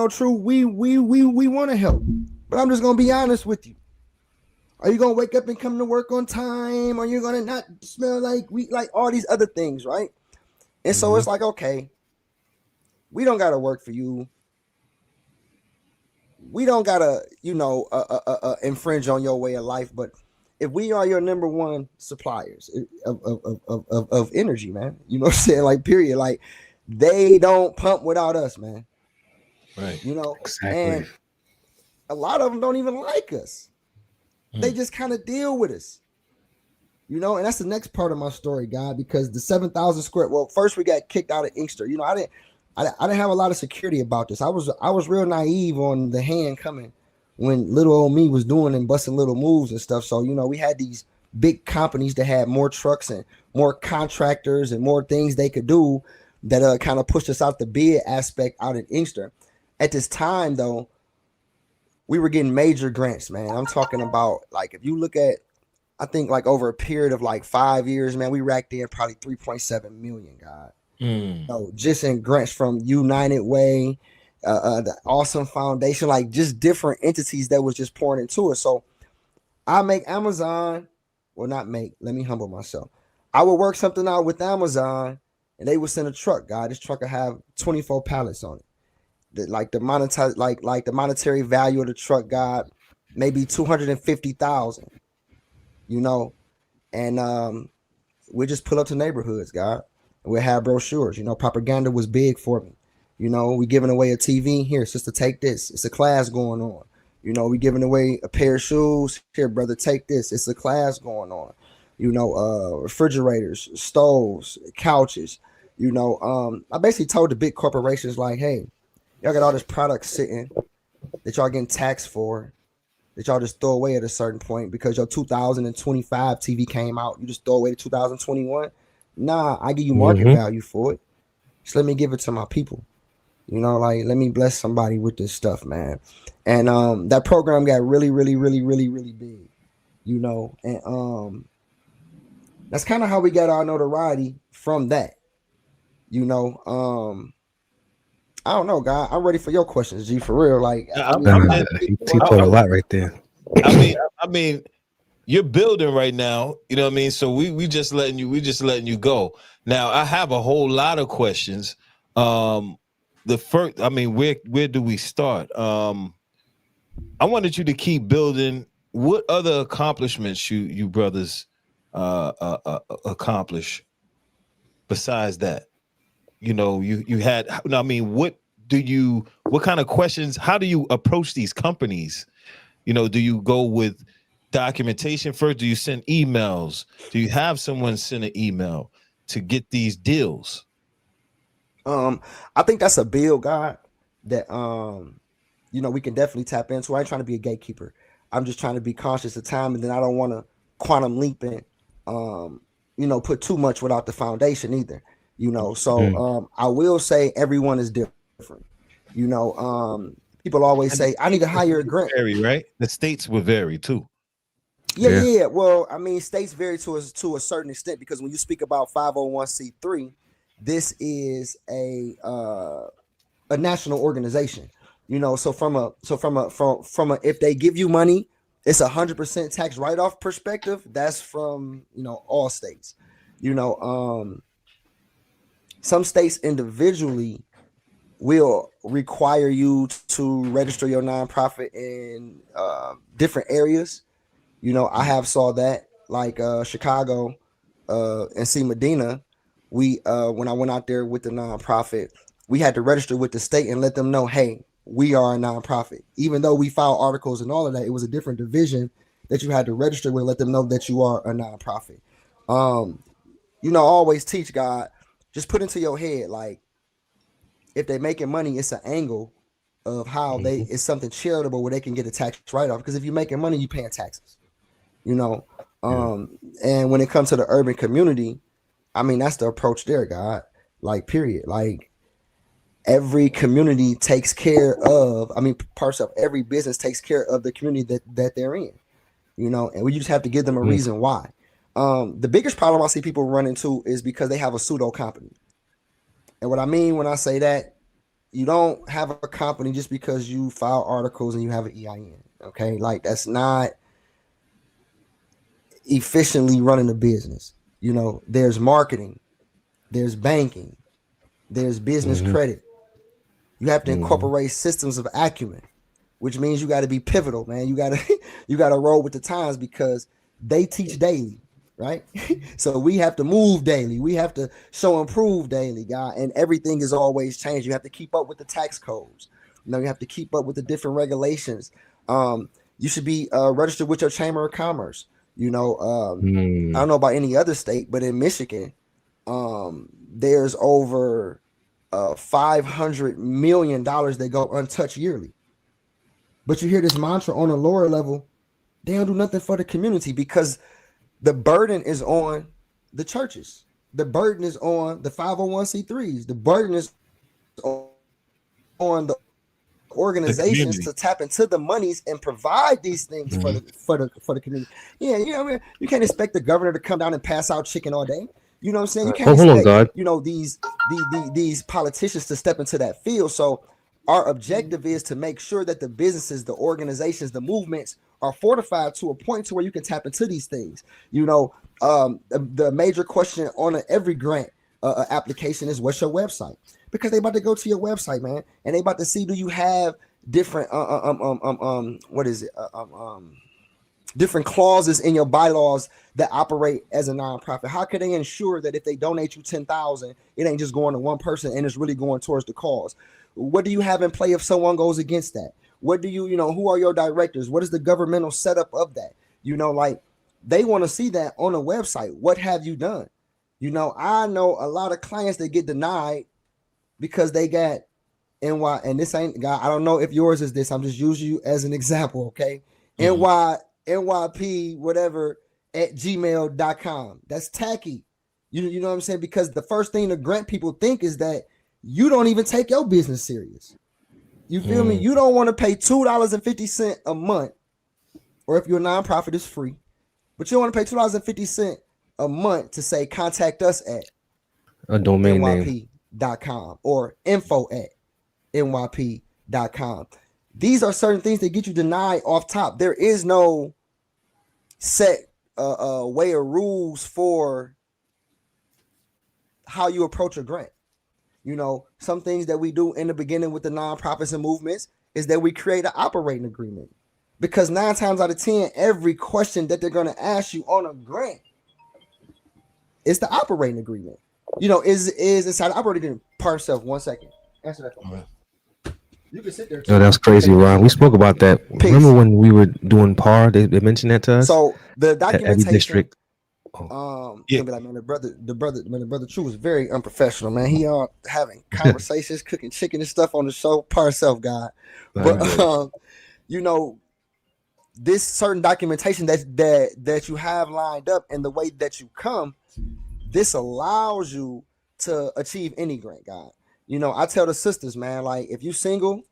True, we want to help, but I'm just gonna be honest with you. Are you gonna wake up and come to work on time? Are you gonna not smell like all these other things, right? And so it's like, okay, we don't gotta work for you. We don't gotta, infringe on your way of life. But if we are your number one suppliers of energy, man, you know what I'm saying? Like, period. Like, they don't pump without us, man. Right. Exactly. And a lot of them don't even like us. They just kind of deal with us, and that's the next part of my story, God, because the 7,000 square. Well, first we got kicked out of Inkster. I didn't have a lot of security about this. I was real naive on the hand coming when little old me was doing and busting little moves and stuff. So, we had these big companies that had more trucks and more contractors and more things they could do that kind of pushed us out the bid aspect out in Inkster. At this time, though, we were getting major grants, man. I'm talking about, like, if you look at, I think, like, over a period of like 5 years, man, we racked in probably 3.7 million, God. So just in grants from United Way, the Awesome Foundation, like just different entities that was just pouring into it. So I make Amazon, well, not make, let me humble myself. I would work something out with Amazon and they would send a truck, God. This truck would have 24 pallets on it. The monetary value of the truck, God, maybe 250,000, and we just pull up to neighborhoods, God, and we have brochures. Propaganda was big for me. We giving away a TV here, sister, take this. It's a class going on. We giving away a pair of shoes here, brother, take this. It's a class going on. Refrigerators, stoves, couches. I basically told the big corporations like, hey, y'all got all this product sitting that y'all getting taxed for, that y'all just throw away at a certain point because your 2025 TV came out. You just throw away the 2021. Nah, I give you market value for it. Just let me give it to my people. Like let me bless somebody with this stuff, man. And that program got really, really, really, really, really big, and that's kind of how we got our notoriety from that. I don't know, guy. I'm ready for your questions, G. For real, like he taught a lot right there. I mean, you're building right now. You know what I mean? So we just letting you go. Now I have a whole lot of questions. The first, I mean, where do we start? I wanted you to keep building. What other accomplishments you brothers accomplish besides that? You had. I mean, what kind of questions? How do you approach these companies? Do you go with documentation first? Do you send emails? Do you have someone send an email to get these deals? I think that's a bill, God, that we can definitely tap into. I ain't trying to be a gatekeeper. I'm just trying to be conscious of time, and then I don't want to quantum leap and put too much without the foundation either. So I will say everyone is different. People always say I need to hire a grant. Vary, right? The states will vary too. Yeah. Well, I mean, states vary to a certain extent because when you speak about 501c3, this is a national organization. So from a if they give you money, it's 100% tax write-off perspective. That's from all states. Some states individually will require you to register your nonprofit in different areas. I have saw that like Chicago and see Medina. We when I went out there with the nonprofit, we had to register with the state and let them know, hey, we are a nonprofit. Even though we filed articles and all of that, it was a different division that you had to register with, let them know that you are a nonprofit. I always teach God, just put into your head, like, if they're making money, it's an angle of how it's something charitable where they can get a tax write-off. Because if you're making money, you're paying taxes, and when it comes to the urban community, I mean, that's the approach there, God, like, period. Like, every community takes care of, parts of every business takes care of the community that they're in, and we just have to give them a reason why. The biggest problem I see people run into is because they have a pseudo company. And what I mean when I say that, you don't have a company just because you file articles and you have an EIN. Okay. Like, that's not efficiently running a business. There's marketing, there's banking, there's business credit. You have to incorporate systems of acumen, which means you got to be pivotal, man. You got to roll with the times because they teach daily. Right. So we have to move daily. We have to show improve daily, guy. And everything is always changing. You have to keep up with the tax codes. You have to keep up with the different regulations. You should be registered with your chamber of commerce. I don't know about any other state, but in Michigan, there's over $500 million that go untouched yearly. But you hear this mantra on a lower level, they don't do nothing for the community because the burden is on the churches. The burden is on the 501c3s. The burden is on the organizations to tap into the monies and provide these things for the community. Yeah, you can't expect the governor to come down and pass out chicken all day. You know what I'm saying? You can't expect these politicians to step into that field. So our objective is to make sure that the businesses, the organizations, the movements are fortified to a point to where you can tap into these things. The major question on every grant application is, what's your website? Because they about to go to your website, man, and they about to see, do you have different different clauses in your bylaws that operate as a nonprofit? How can they ensure that if they donate you $10,000, it ain't just going to one person and it's really going towards the cause? What do you have in play if someone goes against that? What do who are your directors? What is the governmental setup of that? Like, they want to see that on a website. What have you done? I know a lot of clients that get denied because they got NY, and this ain't God. I don't know if yours is this. I'm just using you as an example, okay? NYP whatever at gmail.com. That's tacky. You know what I'm saying? Because the first thing the grant people think is that you don't even take your business serious. You feel me? You don't want to pay $2.50 a month, or if you're a nonprofit, it's free. But you don't want to pay $2.50 a month to say contact us at a domain name nyp.com or info at nyp.com. These are certain things that get you denied off top. There is no set way of rules for how you approach a grant. Some things that we do in the beginning with the nonprofits and movements is that we create an operating agreement, because 9 times out of 10, every question that they're going to ask you on a grant is the operating agreement. Is inside the operating agreement. Part yourself. 1 second. Answer that for me. You can sit there. Oh, that's crazy, Ron. We spoke about that. Peace. Remember when we were doing PAR? They mentioned that to us. So the documentation. Every district. Yeah. Be like, man, the brother True was very unprofessional, man. He having conversations, cooking chicken and stuff on the show. Par self, God. But this certain documentation that you have lined up and the way that you come, this allows you to achieve any grant, God. I tell the sisters, man, like if you single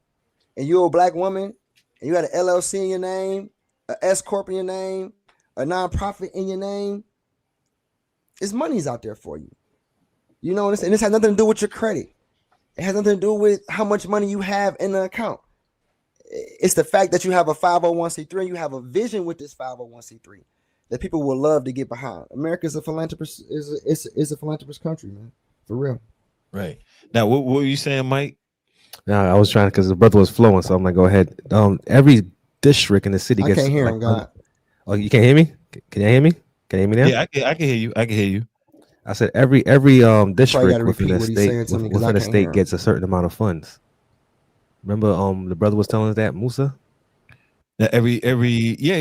and you're a black woman and you got an LLC in your name, an S corp in your name, a nonprofit in your name, it's money's out there for you. And this has nothing to do with your credit. It has nothing to do with how much money you have in the account. It's the fact that you have a 501c3 and you have a vision with this 501c3 that people will love to get behind. America is a philanthropist, is a philanthropist country, man, for real. Right. Now, what were you saying, Mike? No, I was trying because the brother was flowing, so I'm like, go ahead. Every district in the city gets. I can't hear him, God. Oh, you can't hear me? Can you hear me? Can you hear me now? Yeah, I can hear you. I can hear you. I said every district within the state gets a certain amount of funds. Remember, the brother was telling us that, Musa. That every yeah.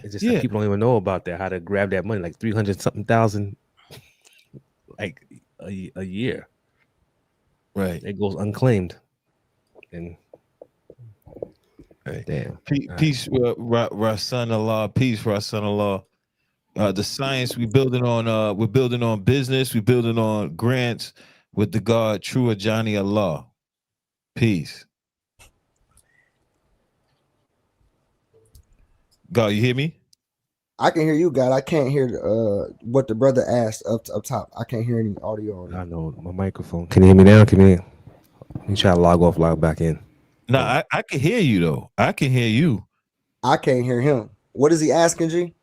It's just that people don't even know about that. How to grab that money, like 300-something thousand, like a year. Right. It goes unclaimed. And right. Damn. Peace, our son-in-law. Peace for our son-in-law. The science we're building on business. We're building on grants with the God True Ajani Allah. Peace. God, you hear me? I can hear you, God. I can't hear what the brother asked up top. I can't hear any audio. I know my microphone. Can you hear me now? You try to log off, log back in. No, I can hear you though. I can hear you. I can't hear him. What is he asking, G?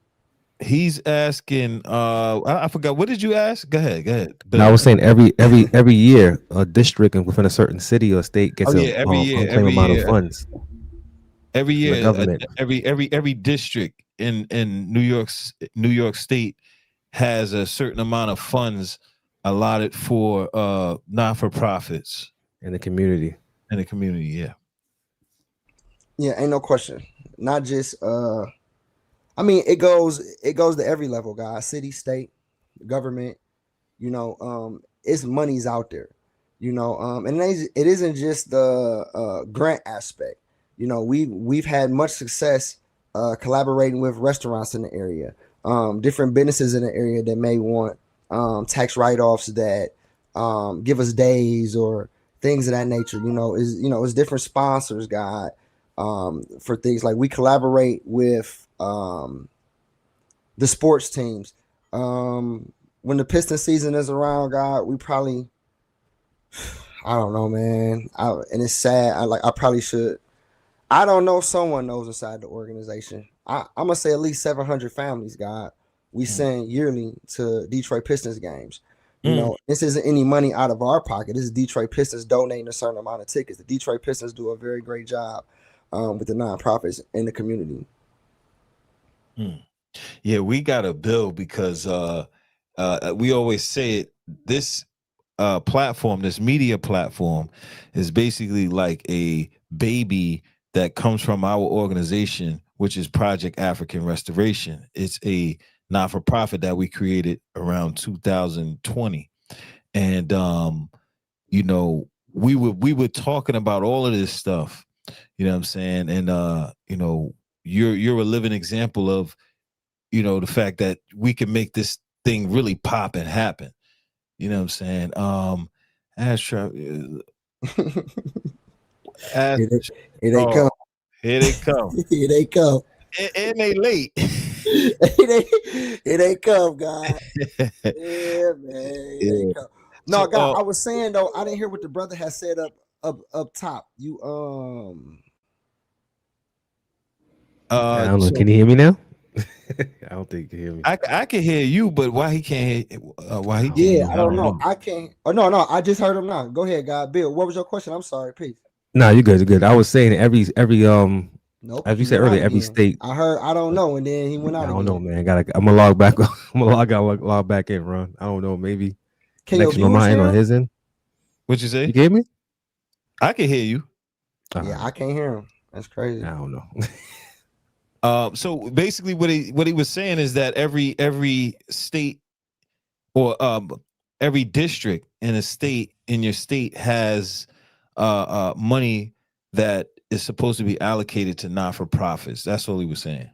He's asking. I forgot. What did you ask? Go ahead. No, I was saying every year a district within a certain city or state gets unclaimed amount of funds. Every year, every district in New York State has a certain amount of funds allotted for not-for-profits in the community. Yeah. Yeah, ain't no question. Not just I mean, it goes to every level, guys. City, state, government. It's money's out there. And it isn't just the grant aspect. We've had much success collaborating with restaurants in the area, different businesses in the area that may want tax write-offs that give us days or things of that nature. It's different sponsors, God, for things like we collaborate with the sports teams. When the Piston season is around, God, we probably, I don't know, man. And it's sad. I probably should. I don't know. Someone knows inside the organization. I'm gonna say at least 700 families, God, we send yearly to Detroit Pistons games. This isn't any money out of our pocket. This is Detroit Pistons donating a certain amount of tickets. The Detroit Pistons do a very great job with the nonprofits in the community. Yeah, we got a bill because we always say it. This platform, this media platform, is basically like a baby that comes from our organization, which is Project African Restoration. It's a not-for-profit that we created around 2020. And you know, we were talking about all of this stuff, you know what I'm saying? And you know, you're a living example of, you know, the fact that we can make this thing really pop and happen. You know what I'm saying? Astra, Here they come. Here they come. Here they come. And they late. Here they come, God. Yeah, man. Here they come. No, so, God, I was saying though, I didn't hear what the brother has said up top. You I don't know. Can you hear me now? I don't think you can hear me. I can hear you, but why he can't hear? Why he can't? Yeah, I don't know. I can't. Oh no, I just heard him now. Go ahead, God. Bill, what was your question? I'm sorry, peace. No, you're good. You're good. I was saying every nope, as you said earlier, every state. I heard. I don't know, and then he went out. I don't know, man. I'm gonna log back. I'm gonna log back in, Ron. I don't know. Maybe connection on my end or his end. What'd you say? You hear me? I can hear you. Yeah, I can't hear him. That's crazy. I don't know. So basically, what he was saying is that every state or every district in a state in your state has money that is supposed to be allocated to not-for-profits. That's all he was saying.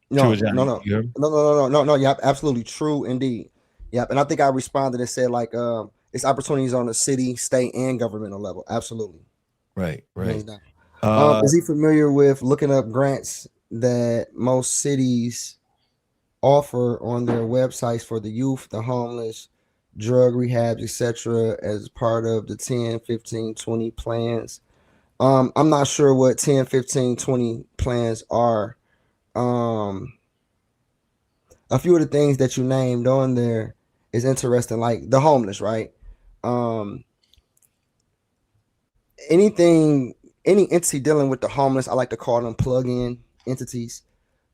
No. Yep, absolutely true indeed. Yep, and I think I responded and said like it's opportunities on the city, state, and governmental level. Absolutely. Right. Is he familiar with looking up grants that most cities offer on their websites for the youth, the homeless, drug rehabs, etc., as part of the 10, 15, 20 plans? I'm not sure what 10, 15, 20 plans are. A few of the things that you named on there is interesting, like the homeless, right? Any entity dealing with the homeless, I like to call them plug-in entities,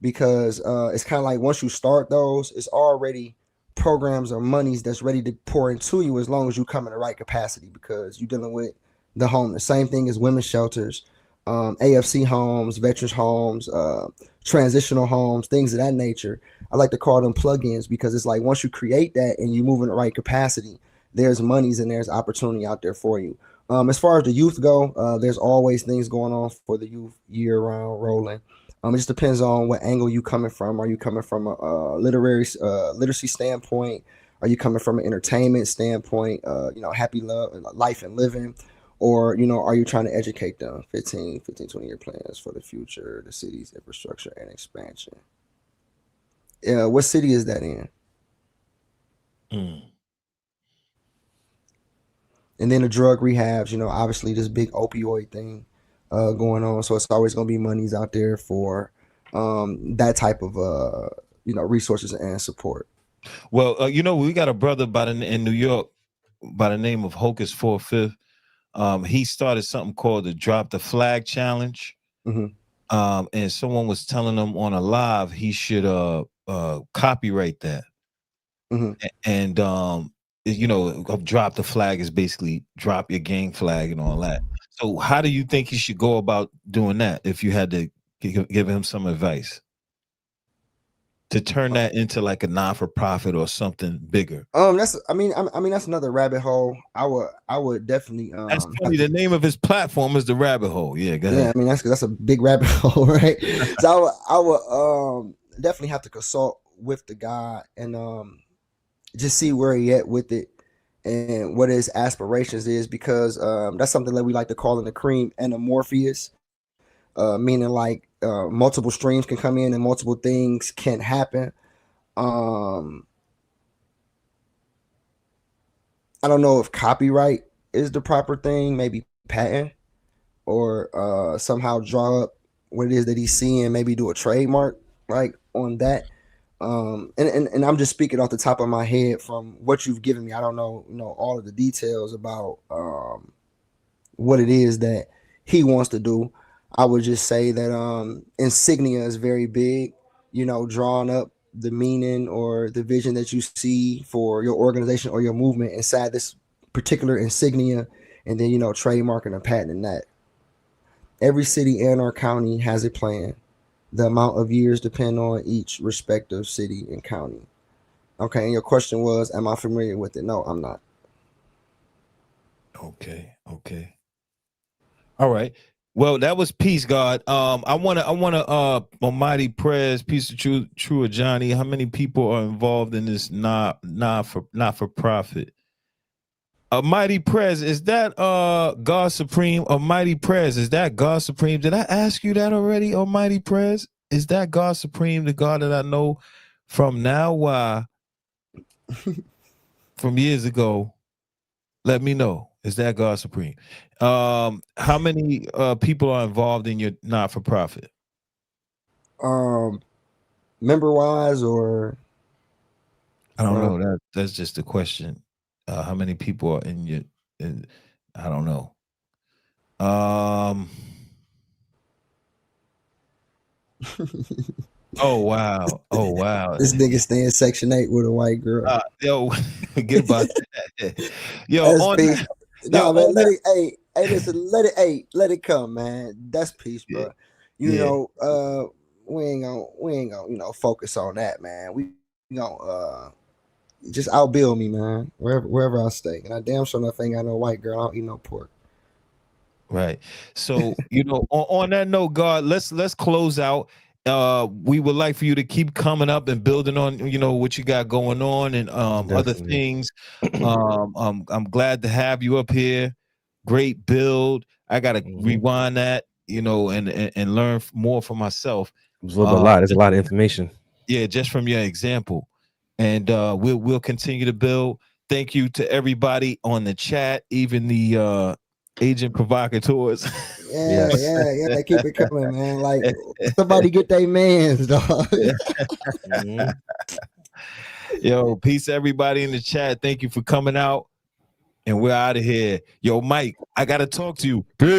because it's kind of like once you start those, it's already programs or monies that's ready to pour into you as long as you come in the right capacity, because you're dealing with the homeless. Same thing as women's shelters, AFC homes, veterans homes, transitional homes, things of that nature. I like to call them plugins, because it's like once you create that and you move in the right capacity, there's monies and there's opportunity out there for you. As far as the youth go, there's always things going on for the youth year-round rolling. It just depends on what angle you coming from. Are you coming from a literacy standpoint? Are you coming from an entertainment standpoint? Happy life and living? Or, are you trying to educate them? 15, 20-year plans for the future, the city's infrastructure and expansion. What city is that in? And then the drug rehabs, obviously this big opioid thing going on. So it's always going to be monies out there for that type of, resources and support. Well, we got a brother in New York by the name of Hocus 4/5. He started something called the Drop the Flag Challenge. Mm-hmm. And someone was telling him on a live he should copyright that. Mm-hmm. And drop the flag is basically drop your gang flag and all that. So how do you think he should go about doing that if you had to give him some advice to turn that into like a non-for-profit or something bigger? That's another rabbit hole. I would definitely that's funny. The name of his platform is the rabbit hole. Yeah, go ahead. Yeah, that's a big rabbit hole, right? So I would definitely have to consult with the guy and just see where he at with it and what his aspirations is, because that's something that we like to call in the cream anamorpheus, meaning like multiple streams can come in and multiple things can happen. I don't know if copyright is the proper thing, maybe patent, or somehow draw up what it is that he's seeing, maybe do a trademark like on that. And I'm just speaking off the top of my head from what you've given me. I don't know, all of the details about what it is that he wants to do. I would just say that insignia is very big, drawing up the meaning or the vision that you see for your organization or your movement inside this particular insignia, and then, trademarking and patenting that. Every city and our county has a plan. The amount of years depend on each respective city and county. Okay, and your question was, am I familiar with it? No, I'm not. Okay. All right. Well, that was peace, God. I wanna Almighty prayers, peace of true Johnny. How many people are involved in this not for profit? Almighty prayers, is that God Supreme? Almighty prayers, is that God Supreme? Did I ask you that already? Almighty prayers, is that God Supreme, the God that I know from now? Why? From years ago? Let me know. Is that God Supreme? How many people are involved in your not for profit? Member wise, or I don't know. That's just a question. How many people are in your? I don't know. Oh wow. This nigga stay in Section 8 with a white girl. Yo, get about that. Yo, that's on peace. That, nah, yo, man, let it. Hey, listen, let it come, man. That's peace, bro. You know, we ain't gonna, focus on that, man. We gonna just outbuild me, man. Wherever I stay, and I damn sure enough ain't got no white girl. I don't eat no pork. Right. So, on that note, God, let's close out. We would like for you to keep coming up and building on, what you got going on and other things. I'm glad to have you up here. Great build. I gotta rewind that, and learn more for myself. There's a lot. There's a lot of information. Yeah, just from your example. And we'll continue to build. Thank you to everybody on the chat, even the agent provocateurs. Yeah, keep it coming, man. Like, somebody get their mans, dog. Yo, peace everybody in the chat. Thank you for coming out. And we're out of here. Yo, Mike, I gotta talk to you. Peace.